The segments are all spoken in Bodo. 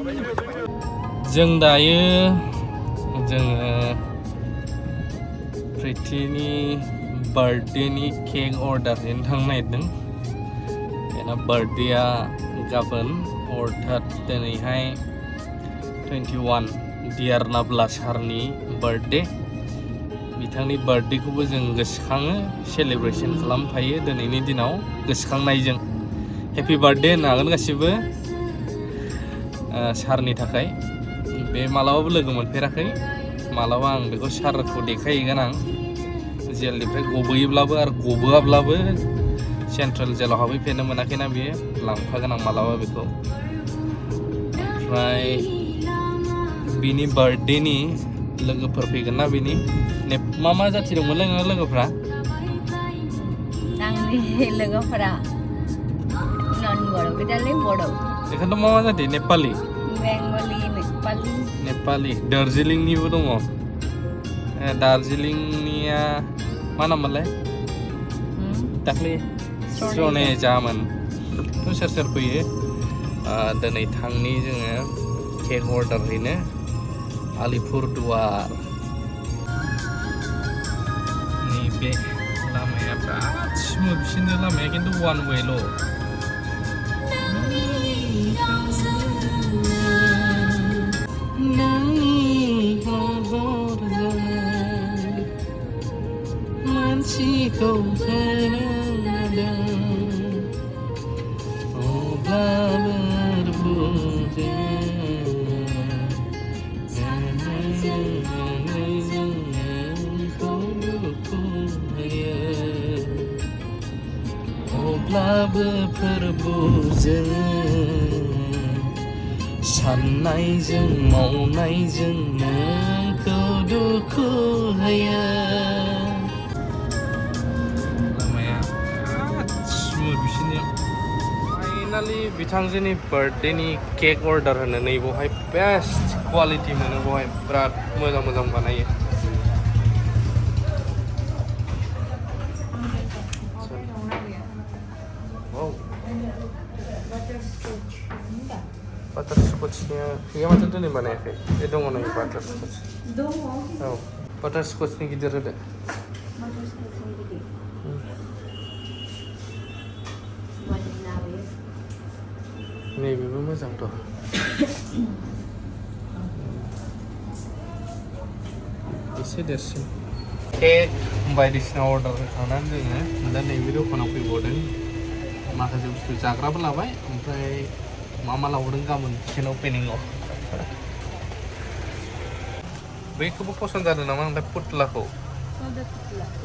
जों दायो जोङो प्रिटिनि बार्थडेनि केक अर्डार हैनो थांनो नागिरदों। बेना बार्थडेआ गाबोन अर्थात दिनैहाय 21 दियारनाब्ला सारनि बार्थडे। बिथांनि बार्थडेखौबो जों गोसोखाङो, सेलेब्रेसन खालामफायो दिनैनि दिनाव गोसोखांनायजों। हेपि बार्थडे होननो हागोन गासिबो सारनि थाखाय। बे मालाबाबो लोगो मोनफेराखै, मालाबा आं बेखौ सारखौ देखायहैगोन। आं जेलनिफ्राय गबोयोब्लाबो आरो गबोआब्लाबो सेन्ट्रेल जेलाव हाबहैफेरनो मोनाखैना बियो, लांफागोन आं मालाबा बेखौ। ओमफ्राय बिनि बार्थडेनि लोगोफोर फैगोन ना बिनि। मा जाथि दंमोनलाय नोंना लोगोफ्रा? आंनि लोगोफोरा नन बर' गोजालै, बर'। बेखायनोथ' मा जाथि? नेपालि, बेंगलि, नेपालि। दार्जिलिंनिबो दङ। दार्जिलिंनिया मा नाममोनलाय? दाख्लै स्रने जामोन। सोर सोर फैयो? दिनै थांनि जोङो केक अर्डार हैनो आलिपुरदुवार। नैबे लामाया बिराद स्मुथ, बिसोरनि लामाया खिन्थु वान वेल'। मानसिखौ अब्लाबो फोरबोजों साननायजों मावनायजों नोंखौ दुखु होयो। लामाया बिराद स्मुथ बिसोरनिया। फाइनालि बिथांजोनि बार्थडेनि केक अर्डार होनो नै बेवहाय बेस्ट क्वालिटि मोनो, बेवहाय बिराद मोजां मोजां बानायो। बाटारस्कचनिया गैया माथो दिनै बानायाखै। बे दङ नै बाटारस्कच। औ, बाटारस्कचनि गिदिर होदो। नैबेबो मोजांथ'। एसे देरसिन। केक बायदिसिना अर्डार होखांनानै जोङो दा नैबे दखानाव फैबावदों। माखासे बुस्थु जाग्राबो लाबाय, ओमफ्राय मा लाबोदों गाबोन सेन अपेनिंआव। बैखौबो पसन्द जादों नामा ओमफ्राय पुतलाखौ?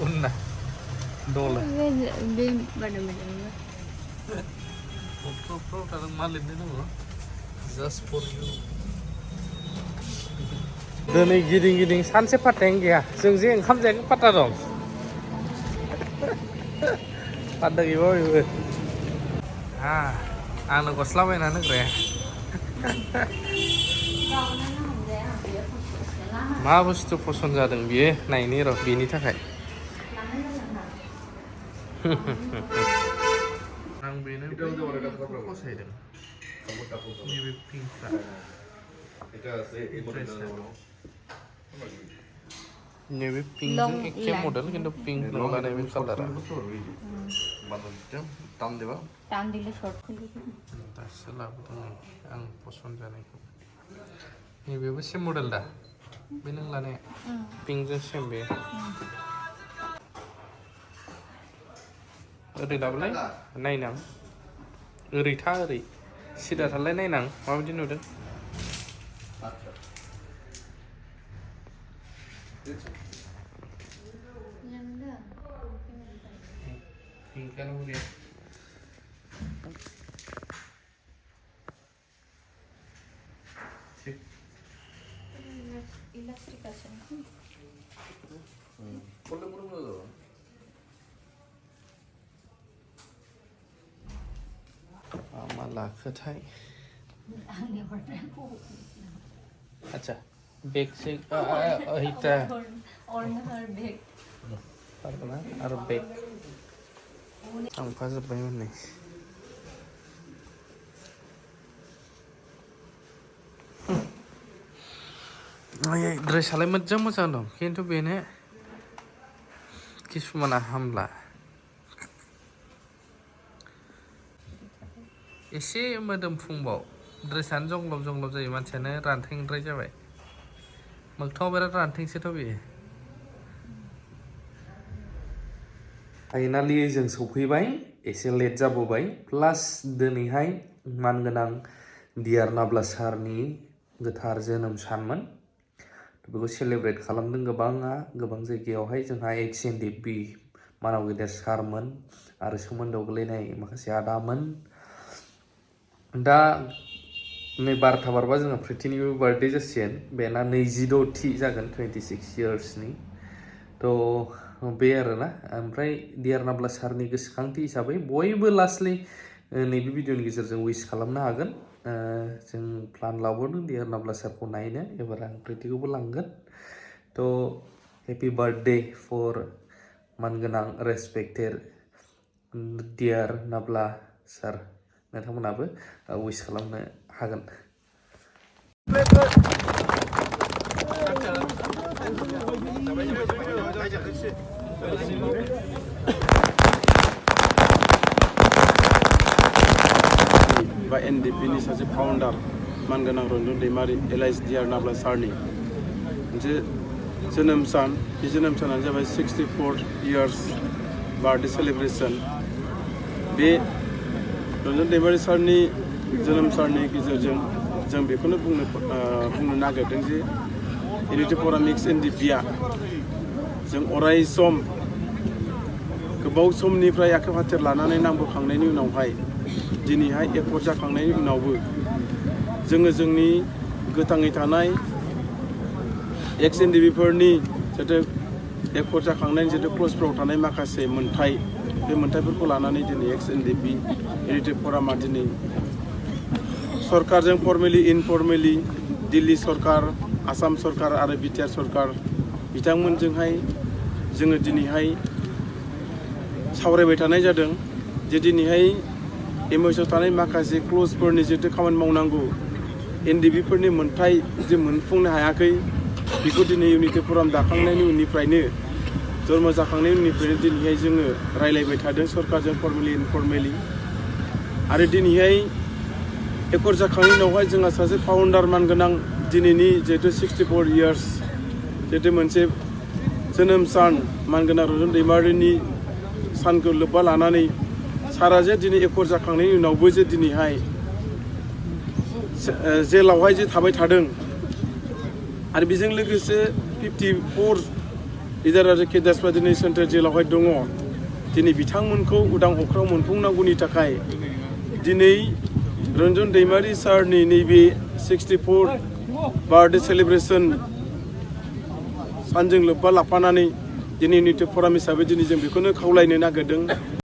उन्ना दल मा लिरनाय दङ? Just for you. दिनै गिदिं गिदिं सानसे पात्तायानो गैया। जों जे ओंखाम जायाखै पात्ता दं। पात्ता गैया बेबो। आंनो गस्ला बायनानै होग्राया। मा बुस्थु पसन्द जादों बियो नायनि र' बेनि थाखाय। आं बेनो फसायदों। नैबे पिंकआ नैबे पिंकजों एखे मडेल, खिन्थु पिंक नंला नैबे कालारा। टान दिले शर्ट दासो लाबोदों आं पसन्द जानायखौ। नैबेबो सेम मडेल दा? बे नों लानाया पिंकजों सेम बे। ओरै लाबोलाय नायनां। ओरै था, ओरै सिदा थालाय नायनां माबायदि नुदों। पिंकआनो बरिया। इलेक्ट्रिक আছে নাকি? করলে পুরো বলে দেবো। আমার লাখটাই আচ্ছা বেগ সে এইটা অর্ণার বেগ পারবো না আর বেগ थांफाजोब्बाय हनै ड्रेसालाय मोजां मोजां दं खिन्थु बेनो किसुमाना हामला एसे मोदोम फुंबाव ड्रेसानो जंग्लब जंग्लब जायो मानसियानो रानथेंद्राय जाबाय मोगथाङाव बिराद रानथेंसोथ' बेयो फाइनालि जों सौफैबाय एसे लेट जाबोबाय प्लास दिनैहाय मानगोनां डियार नाब्ला सारनि गोथार जोनोम सानमोन बेखौ सेलेब्रेट खालामदों गोबां जायगायावहाय जोंहा XNDP मानाव गेदेर सारमोन आरो सोमोन्दोआव गोलैनाय माखासे आदामोन दा नै 12टा बारबा जोंहा प्रिटिनिबो बार्थडे जासिगोन बेना 26थि जागोन 26 इयार्सनि थ' बे आरोना ओमफ्राय डियार नाब्ला सारनि गोसोखांथि हिसाबै बयबो लास्टलि नैबे भिडिअनि गेजेरजों उइस खालामनो हागोन जों प्लान लाबावदों डियार नाब्ला सारखौ नायनो एबार आं प्रिटिखौबो लांगोन थ' हेपि बार्थडे फर मानगोनां रेसपेक्टेड डियार नाब्ला सार नोंथांमोनाबो उइस खालामनो हागोन बा NDPनि सासे फाउन्डार मानगोनां रन्जन दैमारि एलाइस डियार नाब्ला सारनि मोनसे जोनोम सान बे जोनोम सानानो जाबाय 64 इयार्स बार्थडे सेलिब्रेसन बे रन्जन दैमारि सारनि जोनोम साननि गेजेरजों जों बेखौनो बुंनो नागिरदों जे इउनिटि फराम XNDPआ जों अराय सम गोबाव समनिफ्राय आखाइ फाथेर लानानै नांबोखांनायनि उनावहाय दिनैहाय एकर्ड जाखांनायनि उनावबो जोङो जोंनि गोथाङै थानाय XNDPफोरनि जितु एकर्ड जाखांनायनि जितु क्लजफ्राव थानाय माखासे मोन्थाइ बे मोन्थाइफोरखौ लानानै दिनै XNDP इउनिटि फरामा दिनै सरकारजों फर्मेलि इनफर्मेलि दिल्ली सरकार आसाम सरकार आरो बिटिआर सरकार बिथांमोनजोंहाय जोङो दिनैहाय सावरायबाय थानाय जादों जे दिनैहाय एमएसआव थानाय माखासे क्लजफोरनि जितु खामानि मावनांगौ NDPफोरनि मोन्थाइ जे मोनफुंनो हायाखै बेखौ दिनै इउनिटि फराम दाखांनायनि उननिफ्रायनो जन्म जाखांनायनि उननिफ्रायनो दिनैहाय जोङो रायलायबाय थादों सरकारजों फर्मेलि इनफर्मेलि आरो दिनैहाय एकर्ड जाखांनायनि उनावहाय जोंहा सासे फाउन्डार मानगोनां दिनैनि जिहेतु 64 इयार्स जिहेतु मोनसे जोनोम सान मानगोनां रन्जन दैमारिनि सानखौ लोब्बा लानानै सारा जे दिनै एकर्ड जाखांनायनि उनावबो जे दिनैहाय जेलावहाय जे थाबाय थादों आरो बेजों लोगोसे 54 लिडार आरो केडार्सफ्रा दिनै सेन्ट्रेल जेलावहाय दङ दिनै बिथांमोनखौ उदां अख्राङाव मोनफुंनांगौनि थाखाय दिनै रन्जन दैमारि सारनि नैबे 64 बार्थडे सेलिब्रेसन सानजों लोब्बा लाफानानै दिनै इउनिटि फराम हिसाबै दिनै जों बेखौनो खावलायनो नागिरदों